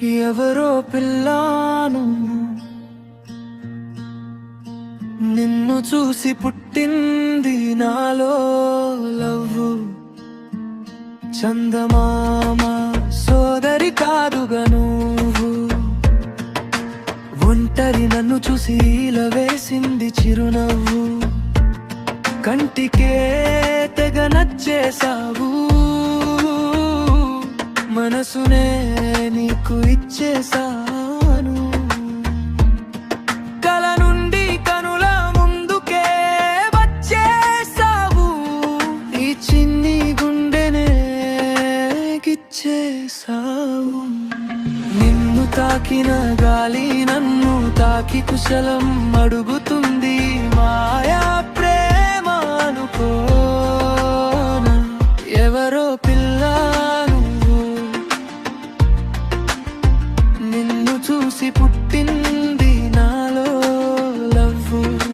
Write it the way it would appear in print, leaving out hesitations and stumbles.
ఎవరో పిల్లాను నిన్ను చూసి పుట్టింది నాలో లవ్వు. చందమామ సోదరి కాదుగా నువ్వు, ఒంటరి నన్ను చూసి ఇలా వేసింది చిరునవ్వు. కంటికే తెగ నచ్చేసావు, మనసునే నీకు ఇచ్చేసాను. కల నుండి కనుల ముందుకే వచ్చేసావు, ఈ చిన్ని గుండెనే గిచ్చేసావు. నిన్ను తాకిన గాలి నన్ను తాకి కుశలం అడుగుతుంది. మాయా ప్రేమ అనుకోనా, ఎవరో పిల్లా నిన్ను చూసి పుట్టిన